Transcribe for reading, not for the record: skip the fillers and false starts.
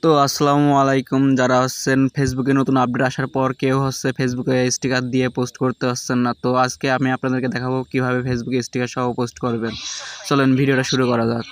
তো আসসালামু আলাইকুম। যারা ফেসবুকে নতুন আপডেট আসার পর কেউ ফেসবুকে স্টিকার দিয়ে পোস্ট করতে পারছেন না, তো আজকে আমি আপনাদেরকে দেখাবো কিভাবে ফেসবুকে স্টিকার সহ পোস্ট করবেন। চলেন ভিডিওটা শুরু করা যাক।